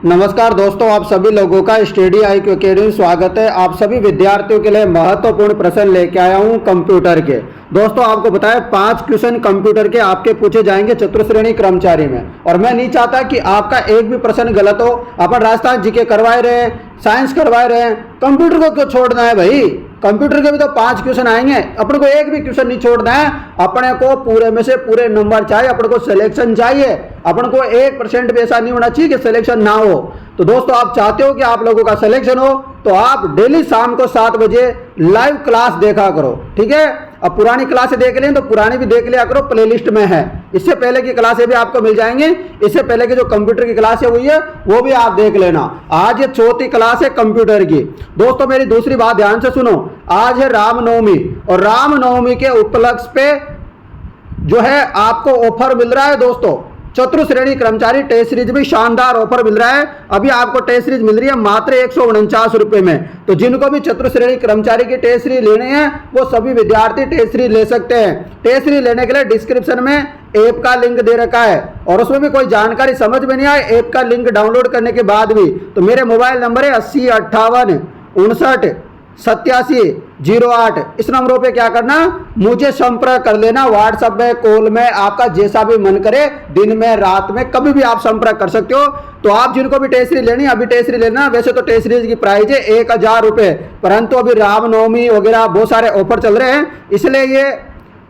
नमस्कार दोस्तों, आप सभी लोगों का स्टडी IQ अकेडमी में स्वागत है। आप सभी विद्यार्थियों के लिए महत्वपूर्ण प्रश्न लेके आया हूं कंप्यूटर के। दोस्तों आपको बताया 5 क्वेश्चन कंप्यूटर के आपके पूछे जाएंगे चतुर्श्रेणी कर्मचारी में, और मैं नहीं चाहता कि आपका एक भी प्रश्न गलत हो। अपन राजस्थान जीके करवाए रहे हैं, साइंस करवाए रहे हैं, कंप्यूटर को क्यों छोड़ना है भाई? कंप्यूटर के भी तो 5 क्वेश्चन आएंगे, अपने को एक भी क्वेश्चन नहीं छोड़ना है। अपने को पूरे में से पूरे नंबर चाहिए, अपने को सिलेक्शन चाहिए। अपन को 1% भी ऐसा नहीं होना चाहिए कि सिलेक्शन ना हो। तो दोस्तों आप चाहते हो कि आप लोगों का सिलेक्शन हो, तो आप डेली शाम को 7 बजे लाइव क्लास देखा करो, ठीक है। अब पुरानी क्लासें देख लें तो पुरानी भी देख लिया करो, प्लेलिस्ट में है। इससे पहले की क्लासें भी आपको मिल जाएंगी। इससे पहले की जो कंप्यूटर की क्लासें हुई है वो भी आप देख लेना। आज ये 4थी क्लास है कंप्यूटर की। दोस्तों मेरी दूसरी बात ध्यान से सुनो, आज है रामनवमी, और रामनवमी के उपलक्ष्य पे जो है आपको ऑफर मिल रहा है दोस्तों। चतुर्श्रेणी कर्मचारी टेस्ट सीरीज भी शानदार ऑफर मिल रहा है। अभी आपको टेस्ट सीरीज मिल रही है मात्र 149 रुपए में। तो जिनको भी चतुर्श्रेणी कर्मचारी की टेस्ट सीरीज लेने हैं वो सभी विद्यार्थी टेस्ट सीरीज ले सकते हैं। टेस्ट सीरीज लेने के लिए डिस्क्रिप्शन में ऐप का लिंक दे रखा है, और उसमें भी कोई जानकारी समझ में नहीं आए ऐप का लिंक डाउनलोड करने के बाद भी, तो मेरे मोबाइल नंबर है 80 58 59 87 08। इस नंबरों पे क्या करना, मुझे संपर्क कर लेना। व्हाट्सएप में, कॉल में, आपका जैसा भी मन करे, दिन में रात में कभी भी आप संपर्क कर सकते हो। तो आप जिनको भी टेस्ट सीरीज लेनी, अभी टेस्ट सीरीज लेना। वैसे तो टेस्ट सीरीज की प्राइस है 1000 रुपये, परंतु अभी रामनवमी वगैरह बहुत सारे ऑफर चल रहे हैं, इसलिए ये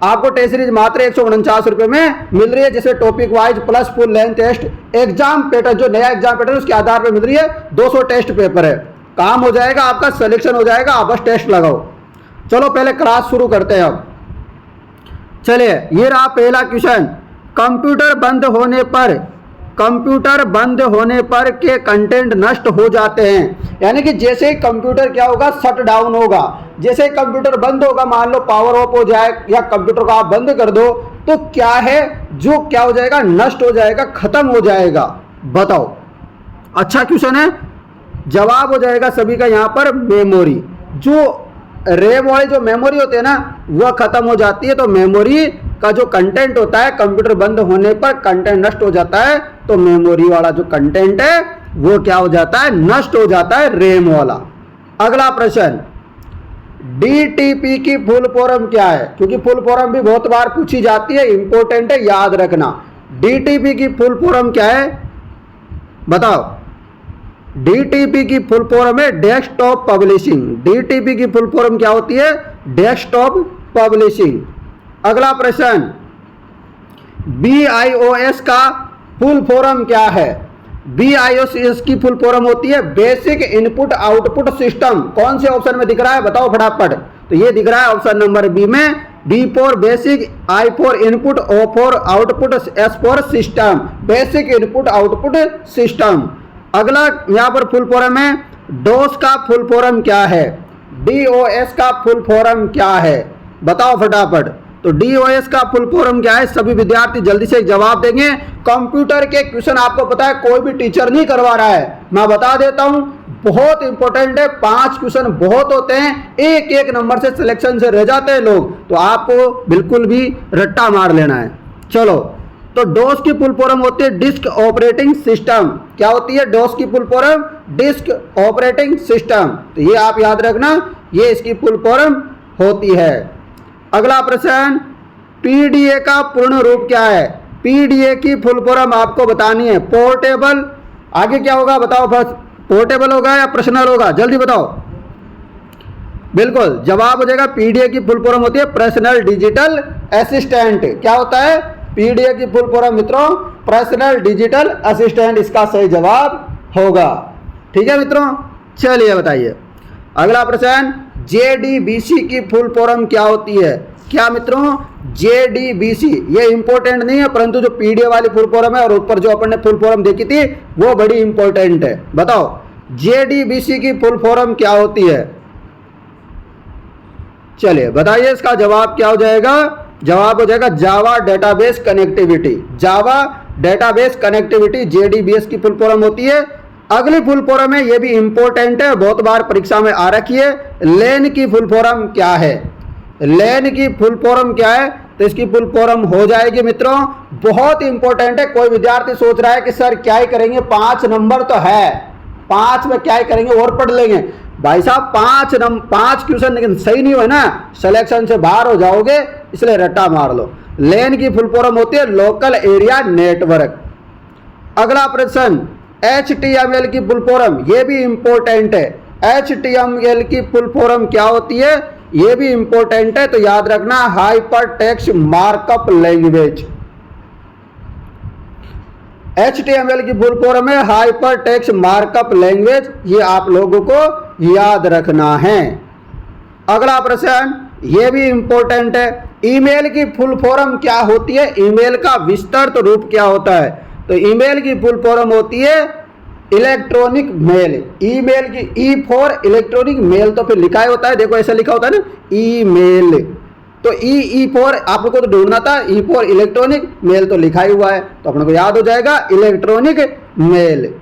आपको टेस्ट सीरीज मात्र 149 रुपये में मिल रही है, जिसमें topic wise plus full length test, exam pattern, जो नया एग्जाम पैटर्न उसके आधार पर मिल रही है। 200 टेस्ट पेपर है, काम हो जाएगा, आपका सिलेक्शन हो जाएगा, आप बस टेस्ट लगाओ। चलो पहले क्लास शुरू करते हैं। अब चलिए, ये रहा पहला क्वेश्चन। कंप्यूटर बंद होने पर के कंटेंट नष्ट हो जाते हैं। यानी कि जैसे ही कंप्यूटर क्या होगा, शट डाउन होगा, जैसे ही कंप्यूटर बंद होगा, मान लो पावर ऑफ हो जाए या कंप्यूटर को आप बंद कर दो, तो क्या है जो क्या हो जाएगा, नष्ट हो जाएगा, खत्म हो जाएगा। बताओ, अच्छा क्वेश्चन है। जवाब हो जाएगा सभी का यहाँ पर मेमोरी। जो रैम वाली जो मेमोरी होती है ना, वह खत्म हो जाती है। तो मेमोरी का जो कंटेंट होता है, कंप्यूटर बंद होने पर कंटेंट नष्ट हो जाता है, तो मेमोरी वाला जो कंटेंट है वो क्या हो जाता है, नष्ट हो जाता है, रैम वाला। अगला प्रश्न, DTP की फुल फॉर्म क्या है? क्योंकि फुल फॉर्म भी बहुत बार पूछी जाती है, इंपॉर्टेंट है, याद रखना। DTP की फुल फॉर्म क्या है बताओ? DTP की फुल फॉर्म है डेस्कटॉप पब्लिशिंग। DTP की फुल फॉर्म क्या होती है? Desktop publishing. अगला प्रश्न, BIOS का फुल फॉर्म क्या है? BIOS की फुल फॉर्म होती है बेसिक इनपुट आउटपुट सिस्टम। कौन से ऑप्शन में दिख रहा है बताओ फटाफट? तो ये दिख रहा है ऑप्शन नंबर बी में। B for basic, I for input, O for output, S for system, basic input output system. अगला यहाँ पर फुल फॉर्म है DOS का फुल फॉर्म क्या है? DOS का फुल फॉर्म क्या है बताओ फटाफट? तो DOS का फुल फॉर्म क्या है? सभी विद्यार्थी जल्दी से जवाब देंगे। कंप्यूटर के क्वेश्चन आपको पता है कोई भी टीचर नहीं करवा रहा है, मैं बता देता हूं, बहुत इंपॉर्टेंट है। 5 क्वेश्चन बहुत होते हैं, एक एक नंबर से सिलेक्शन से रह जाते हैं लोग, तो आपको बिल्कुल भी रट्टा मार लेना है। चलो, तो DOS की फुल फॉर्म होती है डिस्क ऑपरेटिंग सिस्टम। क्या होती है DOS की full form? Disk operating system. तो ये आप याद रखना, ये इसकी फुल फॉर्म होती है। अगला प्रश्न, PDA का पूर्ण रूप क्या है? PDA की फुल फॉर्म आपको बतानी है। पोर्टेबल, आगे क्या होगा बताओ? बस पोर्टेबल होगा या पर्सनल होगा? जल्दी बताओ। बिल्कुल, जवाब हो जाएगा PDA की फुल फॉर्म होती है पर्सनल डिजिटल असिस्टेंट। क्या होता है PDA की फुल फॉर्म मित्रों? पर्सनल डिजिटल असिस्टेंट इसका सही जवाब होगा। ठीक है मित्रों, चलिए बताइए। अगला प्रश्न, JDBC की फुल फॉर्म क्या होती है? क्या मित्रों? JDBC ये इंपॉर्टेंट नहीं है, परंतु जो PDA वाली फुल फॉर्म है और ऊपर जो अपन ने फुल फॉर्म देखी थी वो बड़ी इंपॉर्टेंट है। बताओ JDBC की फुल फॉर्म क्या होती है? चलिए बताइए, इसका जवाब क्या हो जाएगा? जवाब हो जाएगा जावा डेटाबेस कनेक्टिविटी। जावा डेटाबेस कनेक्टिविटी JDBS की फुल फॉर्म होती है। अगली फुल फॉर्म है, ये भी इंपॉर्टेंट है, बहुत बार परीक्षा में आ रखी है। LAN की फुल फॉर्म क्या है? LAN की फुल फॉर्म क्या है? तो इसकी फुल फॉर्म हो जाएगी मित्रों। बहुत इंपॉर्टेंट है। कोई विद्यार्थी सोच रहा है कि सर क्या ही करेंगे, 5 नंबर तो है, 5 में क्या ही करेंगे और पढ़ लेंगे। भाई साहब 5 क्वेश्चन लेकिन सही नहीं हुए ना, सिलेक्शन से बाहर हो जाओगे, इसलिए रट्टा मार लो। लेन की फुल फॉर्म होती है लोकल एरिया नेटवर्क। अगला प्रश्न, HTML की फुल फॉर्म, ये भी इंपॉर्टेंट है। HTML की फुल फॉर्म क्या होती है, ये भी इंपॉर्टेंट है, तो याद रखना, hyper text markup language. HTML की फुल फॉर्म है हाइपर टेक्स्ट मार्कअप लैंग्वेज, ये आप लोगों को याद रखना है। अगला प्रश्न, ये भी इंपॉर्टेंट है, ईमेल की फुल फॉर्म क्या होती है, ईमेल का विस्तृत रूप क्या होता है। तो ईमेल की फुल फॉर्म होती है इलेक्ट्रॉनिक मेल। ईमेल की ई फॉर इलेक्ट्रॉनिक मेल, तो फिर लिखा होता है, देखो ऐसा लिखा होता है ना, ईमेल। तो ई फॉर आप लोग को तो ढूंढना था, ई फॉर इलेक्ट्रॉनिक, मेल तो लिखा ही हुआ है, तो अपने को याद हो जाएगा इलेक्ट्रॉनिक मेल।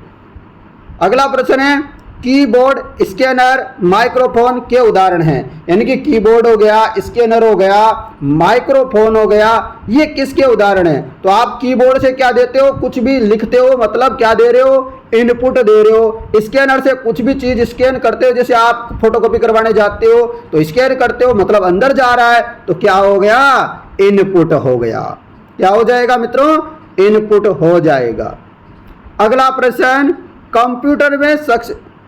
अगला प्रश्न है, कीबोर्ड, स्कैनर, माइक्रोफोन के उदाहरण हैं। यानी कि कीबोर्ड हो गया, स्कैनर हो गया, माइक्रोफोन हो गया, ये किसके उदाहरण हैं। तो आप कीबोर्ड से क्या देते हो, कुछ भी लिखते हो, मतलब क्या दे रहे हो, इनपुट दे रहे हो। स्कैनर से कुछ भी चीज स्कैन करते हो, जैसे आप फोटोकॉपी करवाने जाते हो तो स्कैन करते हो, मतलब अंदर जा रहा है, तो क्या हो गया, इनपुट हो गया। क्या हो जाएगा मित्रों, इनपुट हो जाएगा। अगला प्रश्न, कंप्यूटर में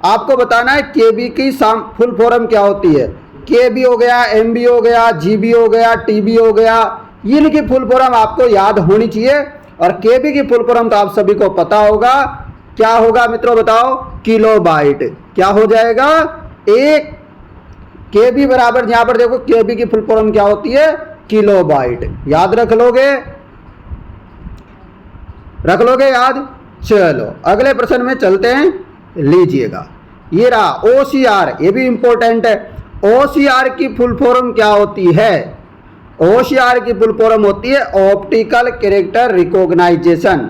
आपको बताना है केबी की फुल फॉर्म क्या होती है। केबी हो गया, एमबी हो गया, जीबी हो गया, टीबी हो गया, इनकी फुल फॉर्म आपको याद होनी चाहिए। और केबी की फुल फॉर्म तो आप सभी को पता होगा, क्या होगा मित्रों बताओ, किलोबाइट। क्या हो जाएगा, एक केबी बराबर, यहां पर देखो केबी की फुल फॉर्म क्या होती है, किलोबाइट। याद रख लोगे याद। चलो अगले प्रश्न में चलते हैं, लीजिएगा, ये रहा OCR, ये भी इंपॉर्टेंट है। OCR की फुल फॉर्म क्या होती है, OCR की फुल फॉर्म होती है optical character recognisation.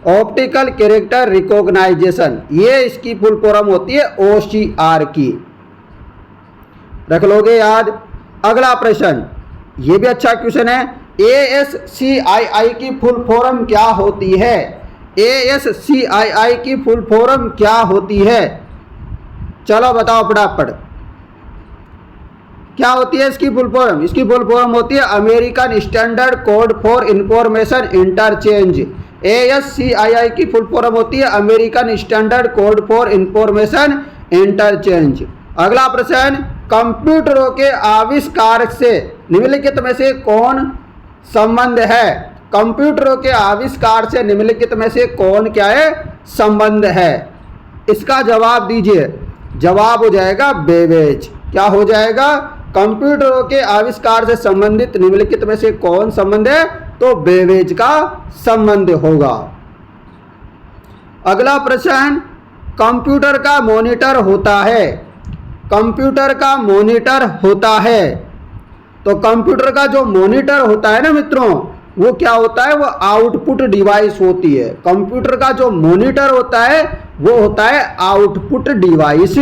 Optical character recognisation, ये इसकी फुल फॉर्म होती है OCR की, रख लोगे याद। अगला प्रश्न, ये भी अच्छा क्वेश्चन है, ASCII की फुल फॉर्म क्या होती है। ASCII की फुल फॉर्म क्या होती है, चलो बताओ फटाफट, क्या होती है इसकी फुल फॉर्म। इसकी फुल फॉर्म होती है American standard code for information interchange. ASCII की फुल फॉर्म होती है American standard code for information interchange. अगला प्रश्न, कंप्यूटरों के आविष्कार से निम्नलिखित में से कौन संबंध है। कंप्यूटरों के आविष्कार से निम्नलिखित में से कौन क्या है, संबंध है। इसका जवाब दीजिए, जवाब हो जाएगा बेबेज। क्या हो जाएगा, कंप्यूटरों के आविष्कार से संबंधित निम्नलिखित में से कौन संबंध है, तो बेबेज का संबंध होगा। अगला प्रश्न, कंप्यूटर का मॉनिटर होता है। कंप्यूटर का मॉनिटर होता है, तो कंप्यूटर का जो मॉनिटर होता है ना मित्रों, वो क्या होता है, वो आउटपुट डिवाइस होती है। कंप्यूटर का जो मॉनिटर होता है वो होता है आउटपुट डिवाइस।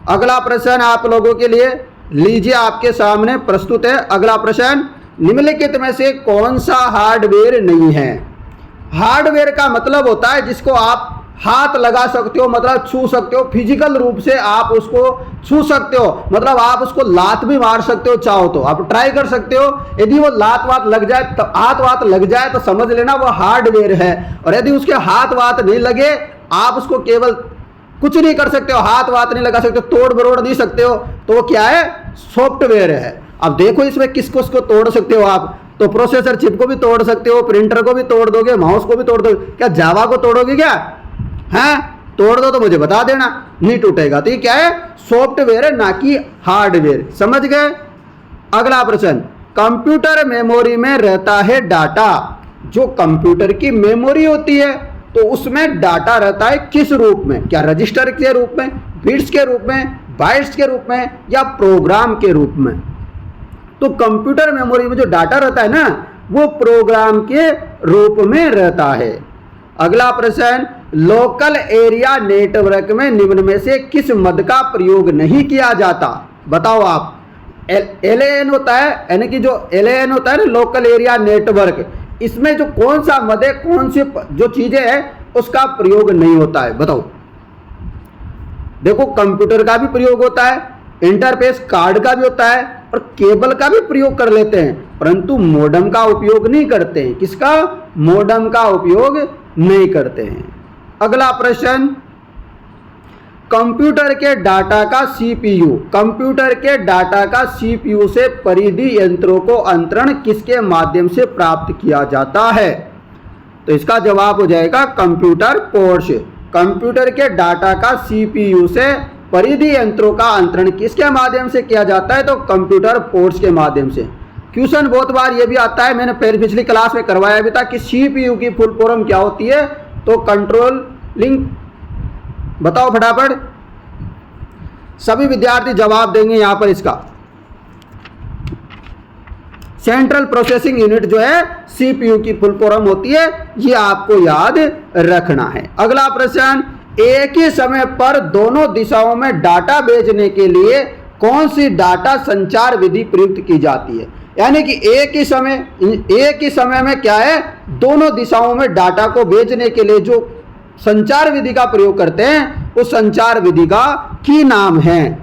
अगला प्रश्न आप लोगों के लिए, लीजिए आपके सामने प्रस्तुत है। अगला प्रश्न, निम्नलिखित में से कौन सा हार्डवेयर नहीं है। हार्डवेयर का मतलब होता है जिसको आप हाथ लगा सकते हो, मतलब छू सकते हो, फिजिकल रूप से आप उसको छू सकते हो, मतलब आप उसको लात भी मार सकते हो, चाहो तो आप ट्राई कर सकते हो। यदि वो लात वात लग जाए, तो हाथ वात लग जाए तो समझ लेना वो हार्डवेयर है। और यदि उसके हाथ वात नहीं लगे, आप उसको केवल कुछ नहीं कर सकते हो, हाथ वात नहीं लगा सकते, तोड़ बरोड़ नहीं सकते हो, तो वो क्या है, सॉफ्टवेयर है। अब देखो इसमें किसको उसको तोड़ सकते हो आप, तो प्रोसेसर चिप को भी तोड़ सकते हो, प्रिंटर को भी तोड़ दोगे, माउस को भी तोड़ दोगे, क्या जावा को तोड़ोगे क्या, हैं, तोड़ दो तो मुझे बता देना, नहीं टूटेगा। तो ये क्या है, सॉफ्टवेयर है, ना कि हार्डवेयर। समझ गए। अगला प्रश्न, कंप्यूटर मेमोरी में रहता है डाटा। जो कंप्यूटर की मेमोरी होती है तो उसमें डाटा रहता है किस रूप में, क्या रजिस्टर के रूप में, बिट्स के रूप में, बाइट्स के रूप में, या प्रोग्राम के रूप में। तो कंप्यूटर मेमोरी में जो डाटा रहता है ना, वो प्रोग्राम के रूप में रहता है। अगला प्रश्न, लोकल एरिया नेटवर्क में निम्न में से किस मद का प्रयोग नहीं किया जाता। बताओ आप, LAN होता है, यानी कि जो LAN होता है ना, लोकल एरिया नेटवर्क, इसमें जो कौन सा मद है, कौन सी जो चीजें हैं उसका प्रयोग नहीं होता है। बताओ, देखो कंप्यूटर का भी प्रयोग होता है, इंटरफेस कार्ड का भी होता है और केबल का भी प्रयोग कर लेते हैं, परंतु मॉडेम का उपयोग नहीं करते हैं। किसका? मॉडेम का उपयोग नहीं करते हैं। अगला प्रश्न, कंप्यूटर के डाटा का CPU, कंप्यूटर के डाटा का CPU से परिधि यंत्रों को अंतरण किसके माध्यम से प्राप्त किया जाता है? तो इसका जवाब हो जाएगा कंप्यूटर पोर्ट्स। कंप्यूटर के डाटा का CPU से परिधि यंत्रों का अंतरण किसके माध्यम से किया जाता है? तो कंप्यूटर पोर्ट्स के माध्यम से। क्वेश्चन बहुत बार ये भी आता है, मैंने पिछली क्लास में करवाया भी था कि CPU की फुल फॉर्म क्या होती है? तो कंट्रोलिंग, बताओ फटाफट, सभी विद्यार्थी जवाब देंगे यहां पर। इसका सेंट्रल प्रोसेसिंग यूनिट जो है CPU की फुल फॉर्म होती है, ये आपको याद रखना है। अगला प्रश्न, एक ही समय पर दोनों दिशाओं में डाटा भेजने के लिए कौन सी डाटा संचार विधि प्रयुक्त की जाती है? यानी कि एक ही समय में क्या है, दोनों दिशाओं में डाटा को भेजने के लिए जो संचार विधि का प्रयोग करते हैं, उस संचार विधि का की नाम है?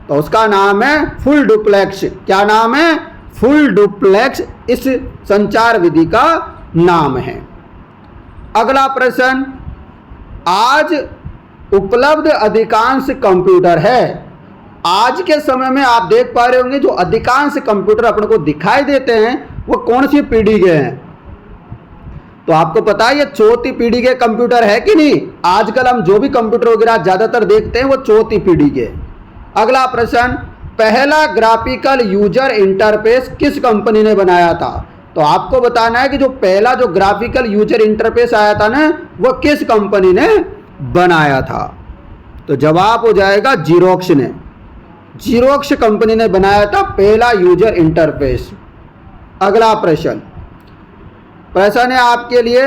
तो उसका नाम है फुल डुप्लेक्स। क्या नाम है? फुल डुप्लेक्स इस संचार विधि का नाम है। अगला प्रश्न, आज उपलब्ध अधिकांश कंप्यूटर है, आज के समय में आप देख पा रहे होंगे जो अधिकांश कंप्यूटर अपने को दिखाई देते हैं वो कौन सी पीढ़ी के हैं? तो आपको पता है ये चौथी पीढ़ी के कंप्यूटर है कि नहीं? आजकल हम जो भी कंप्यूटर वगैरह ज्यादातर देखते हैं वो चौथी पीढ़ी के। अगला प्रश्न, पहला ग्राफिकल यूजर इंटरफेस किस कंपनी ने बनाया था? तो आपको बताना है कि जो पहला जो ग्राफिकल यूजर इंटरफेस आया था ना, वो किस कंपनी ने बनाया था? तो जवाब हो जाएगा जीरोक्स ने। जीरोक्स कंपनी ने बनाया था पहला यूजर इंटरफेस। अगला प्रश्न है आपके लिए,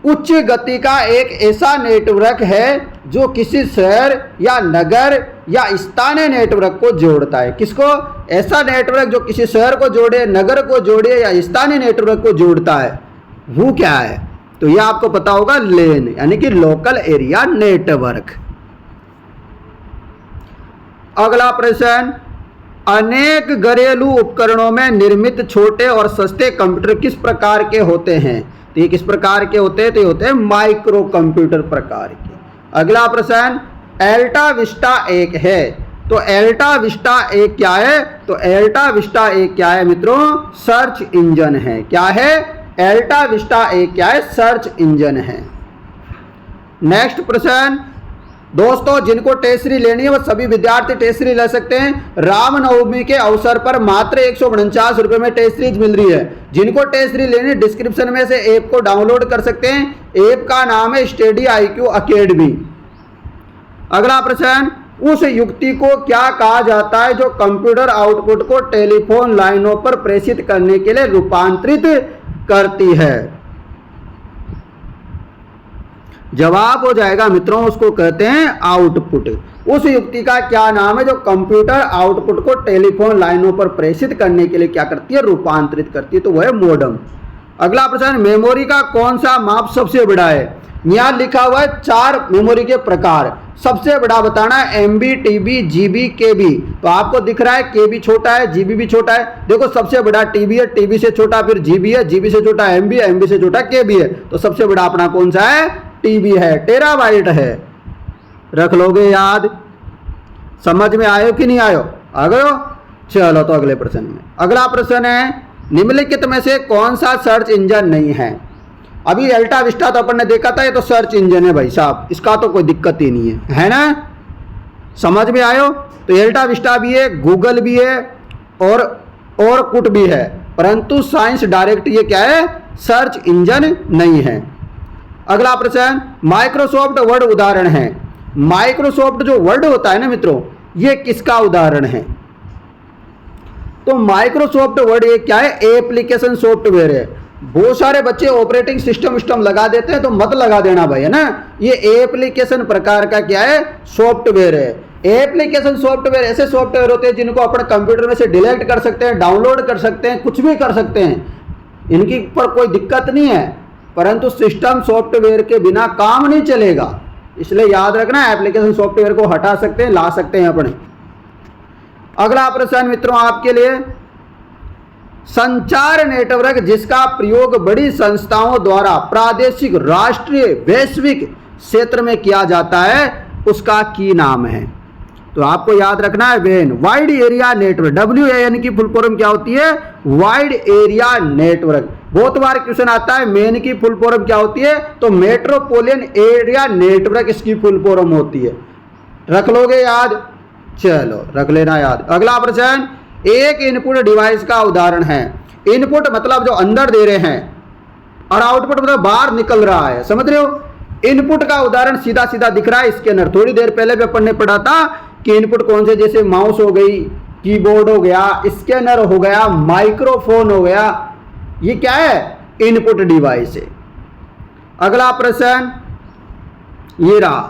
उच्च गति का एक ऐसा नेटवर्क है जो किसी शहर या नगर या स्थानीय नेटवर्क को जोड़ता है। किसको? ऐसा नेटवर्क जो किसी शहर को जोड़े, नगर को जोड़े या स्थानीय नेटवर्क को जोड़ता है, वो क्या है? तो यह आपको पता होगा, लेन, यानी कि लोकल एरिया नेटवर्क। अगला प्रश्न, अनेक घरेलू उपकरणों में निर्मित छोटे और सस्ते कंप्यूटर किस प्रकार के होते हैं? तो ये किस प्रकार के होते हैं? तो ये होते हैं माइक्रो कंप्यूटर प्रकार के। अगला प्रश्न, एल्टा विस्टा एक है, तो एल्टा विस्टा एक क्या है? तो एल्टा विस्टा एक क्या है मित्रों? सर्च इंजन है। क्या है? एल्टा विस्टा एक क्या है? सर्च इंजन है। नेक्स्ट प्रश्न, दोस्तों जिनको टेस्टरी लेनी है वो सभी विद्यार्थी टेस्टरी ले सकते हैं। रामनवमी के अवसर पर मात्र 149 रुपए में टेस्टरीज मिल रही है। जिनको टेस्टरी लेनी है डिस्क्रिप्शन में से ऐप को डाउनलोड कर सकते हैं। ऐप का नाम है स्टडी IQ अकेडमी। अगला प्रश्न, उस युक्ति को क्या कहा जाता है जो कंप्यूटर आउटपुट को टेलीफोन लाइनों पर प्रेषित करने के लिए रूपांतरित करती है? जवाब हो जाएगा मित्रों, उसको कहते हैं आउटपुट। उस युक्ति का क्या नाम है जो कंप्यूटर आउटपुट को टेलीफोन लाइनों पर प्रेषित करने के लिए क्या करती है? रूपांतरित करती है। तो वह है मॉडेम। अगला प्रश्न, मेमोरी का कौन सा माप सबसे बड़ा है? यहां लिखा हुआ है 4 मेमोरी के प्रकार। सबसे बड़ा बताना है MB, TB, GB, KB। तो आपको दिख रहा है KB छोटा है, GB भी छोटा है। देखो सबसे बड़ा TB है, TB से छोटा फिर GB है, GB से छोटा MB है, MB से छोटा KB है। तो सबसे बड़ा अपना कौन सा है? TB है, टेराबाइट है। रख लोगे याद। समझ में आयो कि नहीं आयो? आ गयो? चलो तो अगले प्रश्न में। अगला प्रश्न है, निम्नलिखित में से कौन सा सर्च इंजन नहीं है? अभी एल्टा विस्टा तो अपन ने देखा था, ये तो सर्च इंजन है भाई साहब, इसका तो कोई दिक्कत ही नहीं है ना? समझ में आयो? तो एल्टा विस्टा भी है, गूगल भी है और कुट भी है, परंतु साइंस डायरेक्ट ये क्या है? सर्च इंजन नहीं है। अगला प्रश्न, माइक्रोसॉफ्ट वर्ड उदाहरण है। माइक्रोसॉफ्ट जो वर्ड होता है ना मित्रों, ये किसका उदाहरण है? तो माइक्रोसॉफ्ट वर्ड ये क्या है? एप्लीकेशन सॉफ्टवेयर है। बहुत सारे बच्चे ऑपरेटिंग सिस्टम लगा देते हैं, तो मत लगा देना भाई, है ना? ये एप्लीकेशन प्रकार का क्या है? सॉफ्टवेयर है। एप्लीकेशन सॉफ्टवेयर ऐसे सॉफ्टवेयर होते हैं जिनको अपने कंप्यूटर में से डिलीट कर सकते हैं, डाउनलोड कर सकते हैं, कुछ भी कर सकते हैं, इनकी पर कोई दिक्कत नहीं है, परंतु सिस्टम सॉफ्टवेयर के बिना काम नहीं चलेगा। इसलिए याद रखना, एप्लीकेशन सॉफ्टवेयर को हटा सकते हैं, ला सकते हैं अपने। अगला प्रश्न मित्रों आपके लिए, संचार नेटवर्क जिसका प्रयोग बड़ी संस्थाओं द्वारा प्रादेशिक, राष्ट्रीय, वैश्विक क्षेत्र में किया जाता है, उसका की नाम है? तो आपको याद रखना है when, wide area network. WAN की फुल फॉर्म क्या होती है? Wide area network. बहुत बार क्वेश्चन आता है मेन की फुल फॉर्म क्या होती है, तो मेट्रोपोलियन एरिया नेटवर्क इसकी फुल फॉर्म होती है। रख लोगे याद? चलो रख लेना याद। अगला प्रश्न, एक इनपुट डिवाइस का उदाहरण है। इनपुट मतलब जो अंदर दे रहे हैं, और आउटपुट मतलब बाहर निकल रहा है, समझ रहे हो? इनपुट का उदाहरण सीधा सीधा दिख रहा है स्कैनर। थोड़ी देर पहले भी अपन ने पढ़ा था कि इनपुट कौन से, जैसे माउस हो गई, कीबोर्ड हो गया, स्कैनर हो गया, माइक्रोफोन हो गया, ये क्या है? इनपुट डिवाइस है। अगला प्रश्न ये रहा,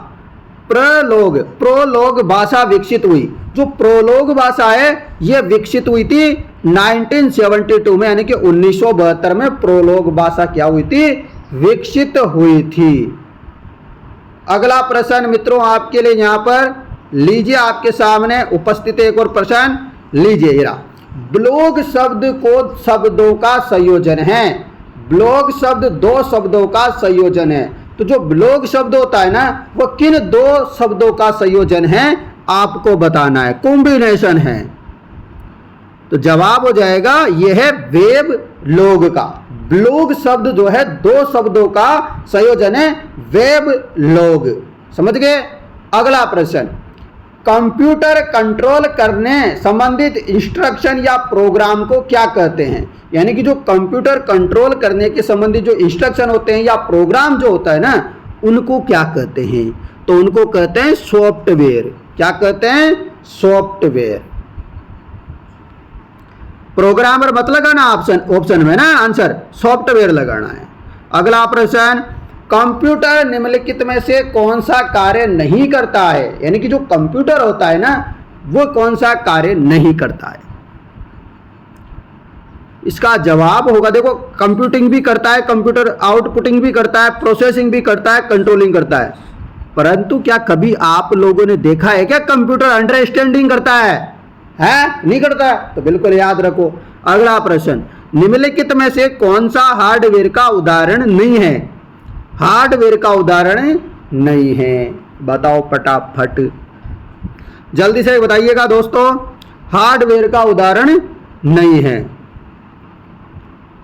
प्रोलोग भाषा विकसित हुई। जो प्रोलोग भाषा है ये विकसित हुई थी 1972 में, यानी कि 1972 में प्रोलोग भाषा क्या हुई थी? विकसित हुई थी। अगला प्रश्न मित्रों आपके लिए यहां पर लीजिए, आपके सामने उपस्थित एक और प्रश्न लीजिए। ये रहा, ब्लॉग शब्द को शब्दों का संयोजन है। ब्लॉग शब्द दो शब्दों का संयोजन है। तो जो ब्लॉग शब्द होता है ना, वो किन दो शब्दों का संयोजन है आपको बताना है, कॉम्बिनेशन है। तो जवाब हो जाएगा यह है वेब लॉग का। ब्लॉग शब्द जो है दो शब्दों का संयोजन है, वेब लॉग। समझ गए? अगला प्रश्न, कंप्यूटर कंट्रोल करने संबंधित इंस्ट्रक्शन या प्रोग्राम को क्या कहते हैं? यानी कि जो कंप्यूटर कंट्रोल करने के संबंधित जो इंस्ट्रक्शन होते हैं या प्रोग्राम जो होता है ना, उनको क्या कहते हैं? तो उनको कहते हैं सॉफ्टवेयर। क्या कहते हैं? सॉफ्टवेयर। प्रोग्रामर मत लगाना ऑप्शन में ना, आंसर सॉफ्टवेयर लगाना है। अगला प्रश्न, कंप्यूटर निम्नलिखित में से कौन सा कार्य नहीं करता है? यानी कि जो कंप्यूटर होता है ना, वो कौन सा कार्य नहीं करता है? इसका जवाब होगा, देखो कंप्यूटिंग भी करता है कंप्यूटर, आउटपुटिंग भी करता है, प्रोसेसिंग भी करता है, कंट्रोलिंग करता है, परंतु क्या कभी आप लोगों ने देखा है क्या कंप्यूटर अंडरस्टैंडिंग करता है? नहीं करता है? तो बिल्कुल याद रखो। अगला प्रश्न, निम्नलिखित में से कौन सा हार्डवेयर का उदाहरण नहीं है? हार्डवेयर का उदाहरण नहीं है, बताओ फटाफट, जल्दी से बताइएगा दोस्तों। हार्डवेयर का उदाहरण नहीं है।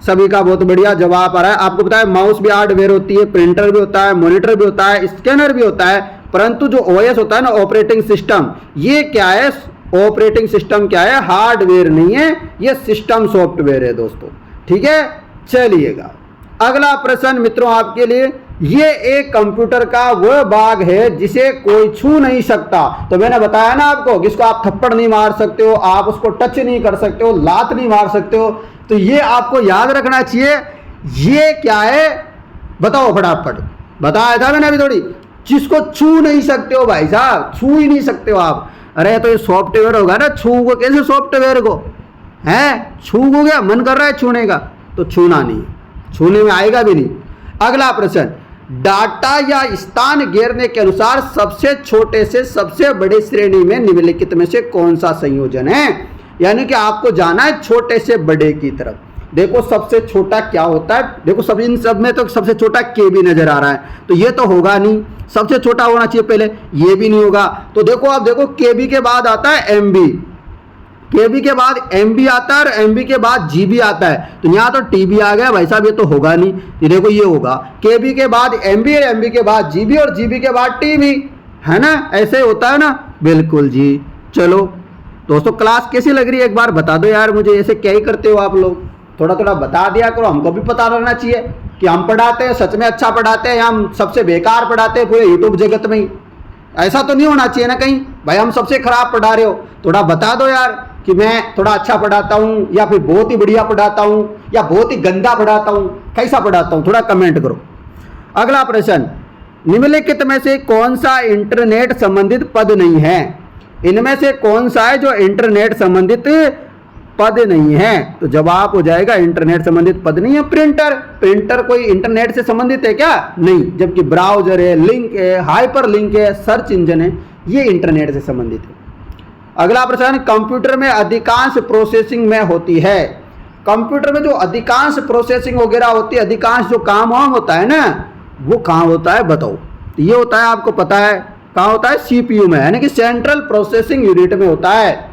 सभी का बहुत बढ़िया जवाब आ रहा है। आपको पता है माउस भी हार्डवेयर होती है, प्रिंटर भी होता है, मॉनिटर भी होता है, स्कैनर भी होता है, परंतु जो ओएस होता है ना, ऑपरेटिंग सिस्टम, ये क्या है? ऑपरेटिंग सिस्टम क्या है? हार्डवेयर नहीं है, ये सिस्टम सॉफ्टवेयर है दोस्तों। ठीक है, चलिएगा। अगला प्रश्न मित्रों आपके लिए, ये एक कंप्यूटर का वह भाग है जिसे कोई छू नहीं सकता। तो मैंने बताया ना आपको, जिसको आप थप्पड़ नहीं मार सकते हो, आप उसको टच नहीं कर सकते हो, लात नहीं मार सकते हो। तो ये आपको याद रखना चाहिए, ये क्या है? बताओ फटाफट। बताया था मैंने अभी थोड़ी, जिसको छू नहीं सकते हो भाई साहब, छू ही नहीं सकते हो आप। अरे तो ये सॉफ्टवेयर होगा ना, छू को कैसे सॉफ्टवेयर को है? छू को क्या मन कर रहा है छूने का? तो छूना नहीं, छूने में आएगा भी नहीं। अगला प्रश्न, डाटा या स्थान घेरने के अनुसार सबसे छोटे से सबसे बड़े श्रेणी में निम्नलिखित में से कौन सा संयोजन है? यानी कि आपको जाना है छोटे से बड़े की तरफ। देखो सबसे छोटा क्या होता है, देखो सब इन सब में तो सबसे छोटा के भी नजर आ रहा है, तो ये तो होगा नहीं, सबसे छोटा होना चाहिए पहले, ये भी नहीं होगा। तो देखो आप देखो, केबी के बाद आता है एमबी, केबी के बाद एमबी आता है, और एमबी के बाद जीबी आता है। तो यहाँ तो टीबी आ गया भाई साहब, ये तो होगा नहीं। ये देखो ये होगा, केबी के बाद एमबी, एमबी के बाद जीबी, और जीबी के बाद टीबी, है ना? ऐसे होता है ना? बिल्कुल जी। चलो दोस्तों, क्लास कैसी लग रही है एक बार बता दो यार मुझे। ऐसे क्या ही करते हो आप लोग, थोड़ा थोड़ा बता दिया करो, हमको भी पता रहना चाहिए कि हम पढ़ाते हैं सच में अच्छा पढ़ाते हैं या हम सबसे बेकार पढ़ाते हैं पूरे यूट्यूब जगत में ही। ऐसा तो नहीं होना चाहिए ना कहीं, भाई हम सबसे खराब पढ़ा रहे हो। थोड़ा बता दो यार कि मैं थोड़ा अच्छा पढ़ाता हूँ, या फिर बहुत ही बढ़िया पढ़ाता हूँ, या बहुत ही गंदा पढ़ाता हूँ, कैसा पढ़ाता हूँ, थोड़ा कमेंट करो। अगला प्रश्न, निम्नलिखित में से कौन सा इंटरनेट संबंधित पद नहीं है? इनमें से कौन सा है जो इंटरनेट संबंधित पद नहीं है? तो जवाब हो जाएगा इंटरनेट संबंधित पद नहीं है प्रिंटर। प्रिंटर कोई इंटरनेट से संबंधित है क्या? नहीं। जबकि ब्राउजर है, लिंक है, हाइपर लिंक है, सर्च इंजन है, ये इंटरनेट से संबंधित है। अगला प्रश्न, कंप्यूटर में अधिकांश प्रोसेसिंग में होती है। कंप्यूटर में जो अधिकांश प्रोसेसिंग वगैरह होती है, अधिकांश जो काम वाम होता है ना, वो कहाँ होता है बताओ? तो ये होता है, आपको पता है कहाँ होता है? सीपीयू में, यानी कि सेंट्रल प्रोसेसिंग यूनिट में होता है।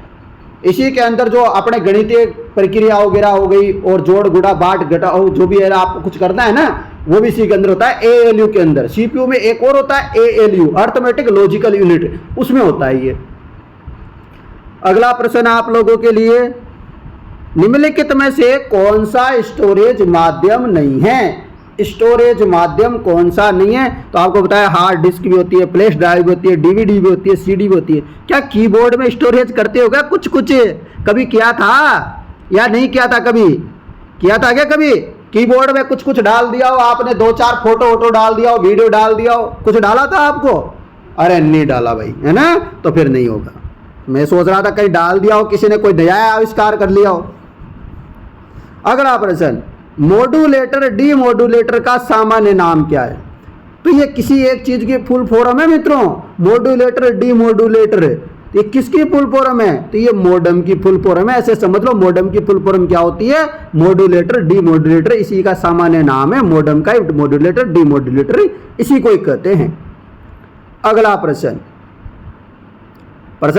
इसी के अंदर जो अपने गणितीय प्रक्रिया वगैरह हो गई और जोड़ गुणा बांट घटा जो भी है आपको कुछ करना है ना, वो भी इसी के अंदर होता है, एएलयू के अंदर। सीपीयू में एक और होता है एएलयू, अर्थमेटिक लॉजिकल यूनिट, उसमें होता है ये। अगला प्रश्न आप लोगों के लिए, निम्नलिखित में से कौन सा स्टोरेज माध्यम नहीं है? स्टोरेज माध्यम कौन सा नहीं है? तो आपको बताया हार्ड डिस्क भी होती है, फ्लैश ड्राइव भी होती है, डीवीडी भी होती है, सीडी भी होती है। क्या कीबोर्ड में स्टोरेज करते हो क्या? कुछ कुछ कभी किया था या नहीं किया था? कभी किया था क्या? कभी कीबोर्ड में कुछ कुछ डाल दिया हो आपने, 2-4 फोटो वोटो डाल दिया हो, वीडियो डाल दिया हो, कुछ डाला था आपको? अरे नहीं डाला भाई, है ना? तो फिर नहीं होगा। मैं सोच रहा था कहीं डाल दिया हो, किसी ने कोई नया आविष्कार कर लिया हो। अगला प्रश्न, मॉड्यूलेटर डीमॉड्यूलेटर का सामान्य नाम क्या है? तो ये किसी एक चीज की फुल फॉर्म है मित्रों। मॉड्यूलेटर डीमॉड्यूलेटर ये किसकी फुल फॉर्म है? तो ये मॉडेम की फुल फॉर्म है। ऐसे समझ लो, मॉडेम की फुल फॉर्म क्या होती है? मॉड्यूलेटर डीमॉड्यूलेटर, इसी का सामान्य नाम है मॉडेम का। मॉड्यूलेटर डीमॉड्यूलेटर इसी को ही कहते हैं। अगला प्रश्न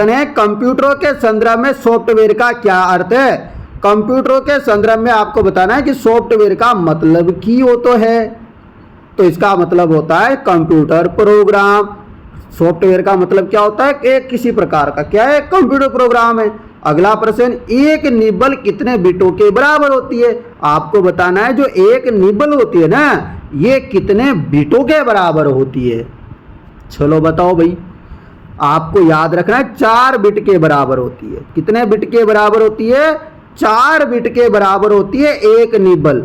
है, कंप्यूटरों के संदर्भ में सॉफ्टवेयर का क्या अर्थ है? कंप्यूटरों के संदर्भ में आपको बताना है कि सॉफ्टवेयर का मतलब की हो तो है, तो इसका मतलब होता है कंप्यूटर प्रोग्राम। सॉफ्टवेयर का मतलब क्या होता है? एक किसी प्रकार का क्या है? कंप्यूटर प्रोग्राम है। अगला प्रश्न, एक निबल कितने बिटों के बराबर होती है? आपको बताना है जो एक निबल होती है ना, ये कितने बिटों के बराबर होती है? चलो बताओ भाई, आपको याद रखना है 4 बिट के बराबर होती है। कितने बिट के बराबर होती है? 4 बिट के बराबर होती है एक निब्बल,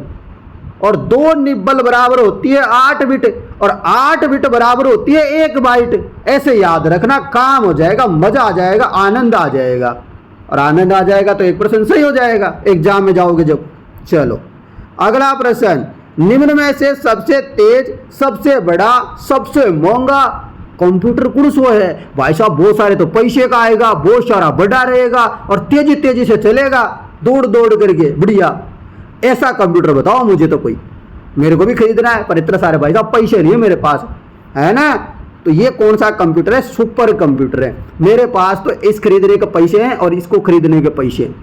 और 2 निब्बल बराबर होती है 8 बिट, और 8 बिट बराबर होती है 1 बाइट। ऐसे याद रखना, काम हो जाएगा, मजा आ जाएगा, आनंद आ जाएगा। और आनंद आ जाएगा तो एक प्रश्न सही हो जाएगा एग्जाम में जाओगे जब। चलो अगला प्रश्न, निम्न में से सबसे तेज, सबसे बड़ा, सबसे महंगा कंप्यूटर कौन सा है? भाई साहब बहुत सारे तो पैसे का आएगा, बहुत सारा बड़ा रहेगा और तेजी तेजी से चलेगा, दौड़ दौड़ करके बढ़िया। ऐसा कंप्यूटर बताओ मुझे, तो कोई मेरे को भी खरीदना है, पर इतना सारे भाई साहब पैसे नहीं है मेरे पास, है ना? तो ये कौन सा कंप्यूटर है? सुपर कंप्यूटर है। मेरे पास तो इस खरीदने के पैसे हैं और इसको खरीदने के पैसे।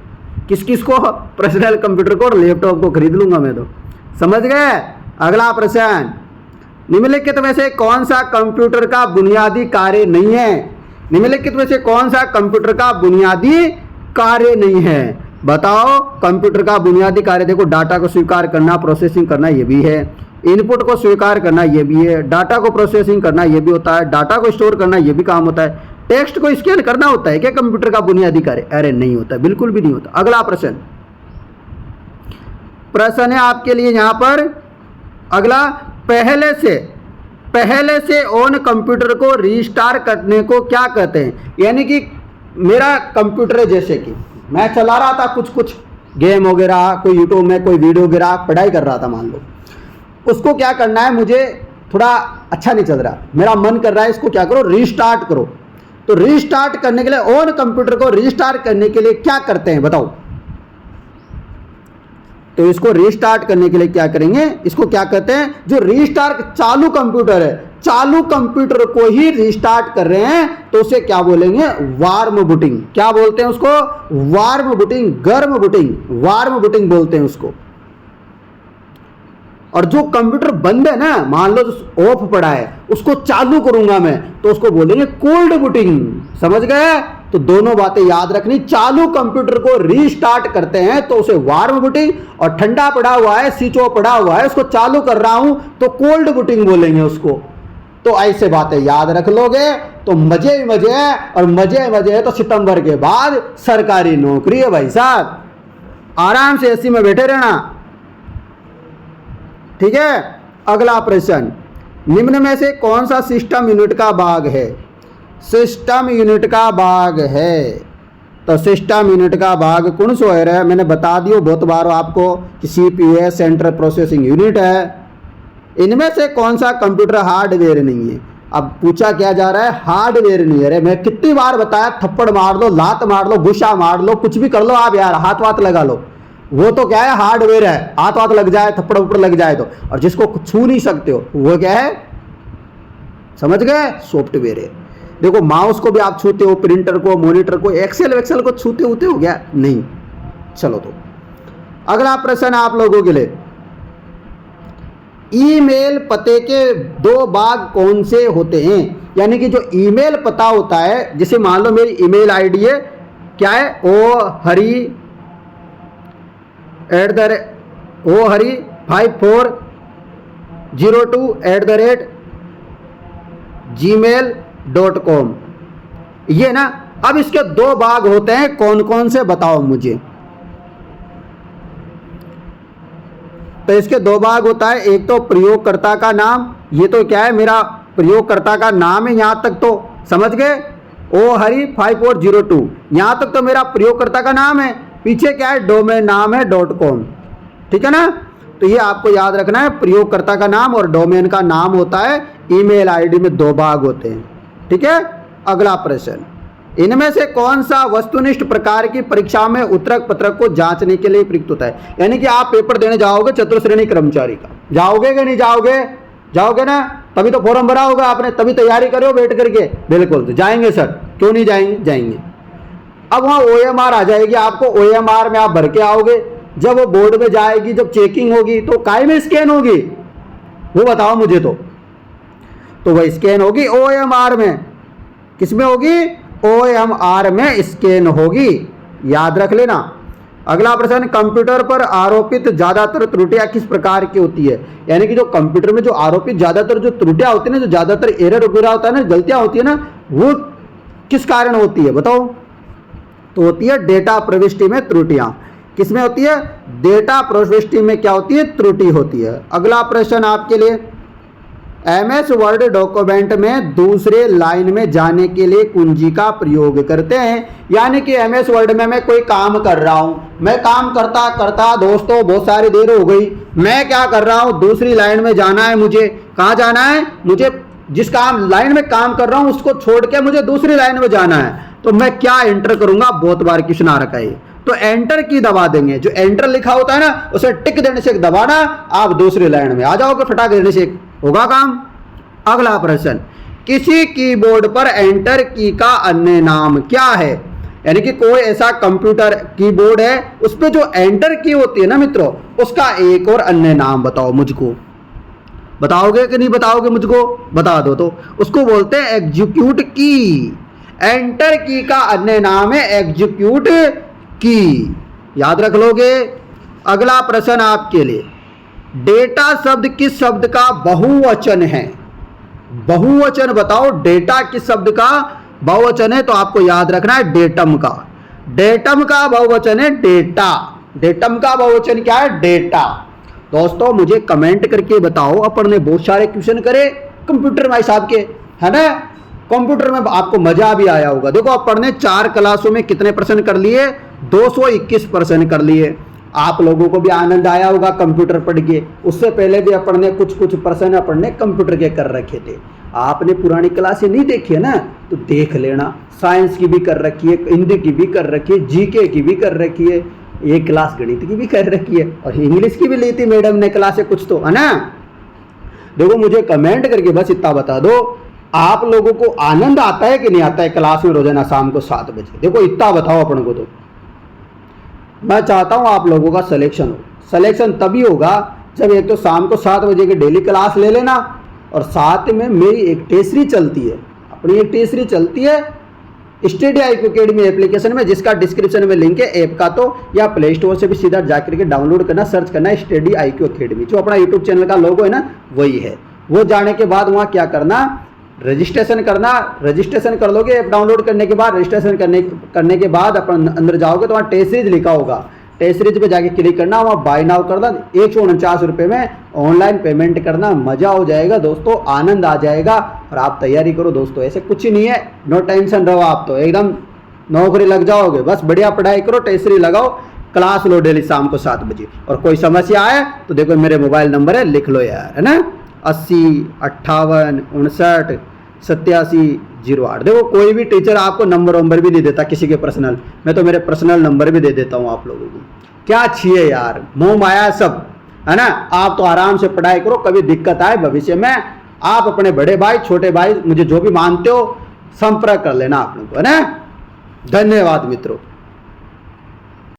किस किस को? पर्सनल कंप्यूटर को और लैपटॉप को खरीद लूंगा मैं तो। समझ गए? अगला प्रश्न, निम्नलिखित में से कौन सा कंप्यूटर का बुनियादी कार्य नहीं है? निम्नलिखित में से कौन सा कंप्यूटर का बुनियादी कार्य नहीं है? बताओ। कंप्यूटर का बुनियादी कार्य देखो, डाटा को स्वीकार करना, प्रोसेसिंग करना, ये भी है। इनपुट को स्वीकार करना, ये भी है। डाटा को प्रोसेसिंग करना, ये भी होता है। डाटा को स्टोर करना, ये भी काम होता है। टेक्स्ट को स्कैन करना होता है क्या कंप्यूटर का बुनियादी कार्य? अरे नहीं होता, बिल्कुल भी नहीं होता। अगला प्रश्न है आपके लिए यहां पर अगला, पहले से ऑन कंप्यूटर को रीस्टार्ट करने को क्या कहते हैं? यानी कि मेरा कंप्यूटर है, जैसे कि मैं चला रहा था कुछ गेम वगैरह, कोई यूट्यूब में कोई वीडियो वगैरह पढ़ाई कर रहा था मान लो, उसको क्या करना है, मुझे थोड़ा अच्छा नहीं चल रहा, मेरा मन कर रहा है इसको क्या करो, रीस्टार्ट करो। तो रीस्टार्ट करने के लिए, ऑन कंप्यूटर को रीस्टार्ट करने के लिए क्या करते हैं बताओ? तो इसको रीस्टार्ट करने के लिए क्या करेंगे? इसको क्या कहते हैं? जो रीस्टार्ट, चालू कंप्यूटर है, चालू कंप्यूटर को ही रीस्टार्ट कर रहे हैं तो उसे क्या बोलेंगे? Warm booting. क्या बोलते हैं उसको? वार्म बूटिंग, गर्म बूटिंग, वार्म बूटिंग बोलते हैं उसको। और जो कंप्यूटर बंद है ना, मान लो ऑफ पड़ा है, उसको चालू करूंगा मैं तो उसको बोलेंगे कोल्ड बूटिंग। समझ गए? तो दोनों बातें याद रखनी। चालू कंप्यूटर को रीस्टार्ट करते हैं तो उसे वार्म बूटिंग, और ठंडा पड़ा हुआ है, स्विच ऑफ पड़ा हुआ है, उसको चालू कर रहा हूं तो कोल्ड बूटिंग बोलेंगे उसको। तो ऐसे बातें याद रख लोगे तो मजे ही मजे है, और मजे मजे है तो सितंबर के बाद सरकारी नौकरी है भाई साहब, आराम से एसी में बैठे रहना। ठीक है। अगला प्रश्न, निम्न में से कौन सा सिस्टम यूनिट का भाग है? सिस्टम यूनिट का भाग है। तो सिस्टम यूनिट का भाग कौन सो है? मैंने बता दियो बहुत बार आपको कि CPU है, सेंट्रल प्रोसेसिंग यूनिट है। इनमें से कौन सा कंप्यूटर हार्डवेयर नहीं है? अब पूछा क्या जा रहा है? हार्डवेयर नहीं है। अरे मैं कितनी बार बताया, थप्पड़ मार लो, लात मार लो, गुस्सा मार लो, कुछ भी कर लो आप यार, हाथ वाथ लगा लो, वो तो क्या है? हार्डवेयर है। हाथ वाथ लग जाए, थप्पड़ उप्पड़ लग जाए तो, और जिसको छू नहीं सकते हो वो क्या है? समझ गए? सॉफ्टवेयर है। देखो माउस को भी आप छूते हो, प्रिंटर को, मॉनिटर को, एक्सेल को छूते होते हो क्या? नहीं। चलो तो अगला प्रश्न आप लोगों के लिए, ईमेल पते के दो भाग कौन से होते हैं? यानी कि जो ईमेल पता होता है, जैसे मान लो मेरी ईमेल आईडी है, क्या है? ohari5402@gmail.com, ये ना। अब इसके दो भाग होते हैं, कौन कौन से बताओ मुझे। तो इसके दो भाग होता है, एक तो प्रयोगकर्ता का नाम, ये तो क्या है? मेरा प्रयोगकर्ता का नाम है, यहां तक तो समझ गए? ohari5402, यहां तक तो मेरा प्रयोगकर्ता का नाम है। पीछे क्या है? डोमेन नाम है .com, ठीक है ना। तो ये आपको याद रखना है, प्रयोगकर्ता का नाम और डोमेन का नाम होता है। ईमेल आईडी में दो भाग होते हैं, ठीक है। अगला प्रश्न, इनमें से कौन सा वस्तुनिष्ठ प्रकार की परीक्षा में उत्तरक पत्रक को जांचने के लिए प्रयुक्त होता है? यानी कि आप पेपर देने जाओगे चतुर्श्रेणी कर्मचारी का, जाओगे कि नहीं जाओगे? जाओगे ना, तभी तो फॉर्म भरा होगा आपने, तभी तैयारी करो बैठ करके। बिल्कुल, तो जाएंगे सर, क्यों नहीं जाएंगे? जाएंगे। अब वहाँ OMR आ जाएगी, आपको OMR में आप भर के आओगे, जब वो बोर्ड में जाएगी, जब चेकिंग होगी तो काय में स्कैन होगी? वो बताओ मुझे। तो वह स्कैन होगी OMR में। किस में होगी? OMR में स्कैन होगी, याद रख लेना। अगला प्रश्न, कंप्यूटर पर आरोपित ज्यादातर त्रुटियां किस प्रकार की होती है? यानी कि जो कंप्यूटर में जो आरोपित ज्यादातर जो त्रुटियां होती है ना, जो ज्यादातर एरर वगैरह होता है ना, गलतियां होती है ना, वो किस कारण होती है बताओ? तो होती है डेटा प्रविष्टि में त्रुटियां। किस में होती है? डेटा प्रविष्टि में क्या होती है? त्रुटि होती है। अगला प्रश्न आपके लिए, MS वर्ड डॉक्यूमेंट में दूसरे लाइन में जाने के लिए कुंजी का प्रयोग करते हैं। यानी कि MS वर्ड में मैं कोई काम कर रहा हूं, मैं काम करता करता दोस्तों बहुत सारी देर हो गई, मैं क्या कर रहा हूं? दूसरी लाइन में जाना है मुझे। कहाँ जाना है? मुझे जिस काम लाइन में काम कर रहा हूं उसको छोड़ के मुझे दूसरी लाइन में जाना है। तो मैं क्या एंटर करूंगा? बहुत बार क्वेश्चन आ रखा है, तो एंटर की दबा देंगे। जो एंटर लिखा होता है ना, उसे टिक देने से दबाना, आप दूसरी लाइन में आ जाओगे, फटाक देने से होगा काम। अगला प्रश्न, किसी कीबोर्ड पर एंटर की का अन्य नाम क्या है? यानी कि कोई ऐसा कंप्यूटर कीबोर्ड है, उस पर जो एंटर की होती है ना मित्रों, उसका एक और अन्य नाम बताओ मुझको। बताओगे कि नहीं बताओगे? मुझको बता दो। तो उसको बोलते हैं एग्जीक्यूट की। एंटर की का अन्य नाम है एग्जीक्यूट की, याद रख लोगे। अगला प्रश्न आपके लिए, डेटा शब्द किस शब्द का बहुवचन है? बहुवचन बताओ, डेटा किस शब्द का बहुवचन है? तो आपको याद रखना है डेटम का। डेटम का बहुवचन है डेटा। डेटम का बहुवचन क्या है? डेटा। दोस्तों मुझे कमेंट करके बताओ, अपन ने बहुत सारे क्वेश्चन करे कंप्यूटर में हिसाब के, है ना। कंप्यूटर में आपको मजा भी आया होगा। देखो अपन ने 4 क्लासों में कितने प्रश्न कर लिए? 221 प्रश्न कर लिए। आप लोगों को भी आनंद आया होगा कंप्यूटर पढ़ के। उससे पहले भी अपन ने कुछ प्रश्न अपन ने कंप्यूटर के कर रखे थे। आपने पुरानी क्लासें नहीं देखी है ना, तो देख लेना। साइंस की भी कर रखी है, हिंदी की भी कर रखी है, जीके की भी कर रखी है, एक क्लास गणित की भी कर रखी है, और इंग्लिश की भी ली थी मैडम ने क्लासें कुछ, तो है ना। देखो मुझे कमेंट करके बस इतना बता दो, आप लोगों को आनंद आता है कि नहीं आता है क्लास में रोजाना शाम को 7 बजे? देखो इतना बताओ अपन को। तो मैं चाहता हूं आप लोगों का सिलेक्शन हो। सिलेक्शन तभी होगा जब एक तो शाम को 7 बजे की डेली क्लास ले लेना, और साथ में मेरी एक टेसरी चलती है, अपनी एक टेसरी चलती है स्टडी IQ अकेडमी एप्लीकेशन में, जिसका डिस्क्रिप्शन में लिंक है ऐप का। तो या प्ले स्टोर से भी सीधा जाकर के डाउनलोड करना, सर्च करना है स्टडी IQ अकेडमी। जो अपना यूट्यूब चैनल का लोगो है ना, वही है। वो जाने के बाद वहाँ क्या करना? रजिस्ट्रेशन करना। रजिस्ट्रेशन कर लोगे ऐप डाउनलोड करने के बाद, रजिस्ट्रेशन करने के बाद अपन अंदर जाओगे तो वहाँ टेस्ट सीरीज लिखा होगा। टेस्ट सीरीज पे जाके क्लिक करना, वहाँ बाय नाउ करना, 149 रुपये में ऑनलाइन पेमेंट करना। मज़ा हो जाएगा दोस्तों, आनंद आ जाएगा। और आप तैयारी करो दोस्तों, ऐसे कुछ ही नहीं है, नो टेंशन रहो, आप तो एकदम नौकरी लग जाओगे। बस बढ़िया पढ़ाई करो, टेस्ट सीरीज लगाओ, क्लास लो डेली शाम को 7 बजे। और कोई समस्या आए तो देखो मेरे मोबाइल नंबर है, लिख लो यार, है ना, 80 58 59 87 08। देखो कोई भी टीचर आपको नंबर भी नहीं देता किसी के पर्सनल, मैं तो मेरे पर्सनल नंबर भी दे देता हूँ आप लोगों को। क्या चाहिए यार, मोह माया सब, है ना। आप तो आराम से पढ़ाई करो, कभी दिक्कत आए भविष्य में आप अपने बड़े भाई छोटे भाई मुझे जो भी मानते हो संपर्क कर लेना आप लोगों को, है ना। धन्यवाद मित्रों।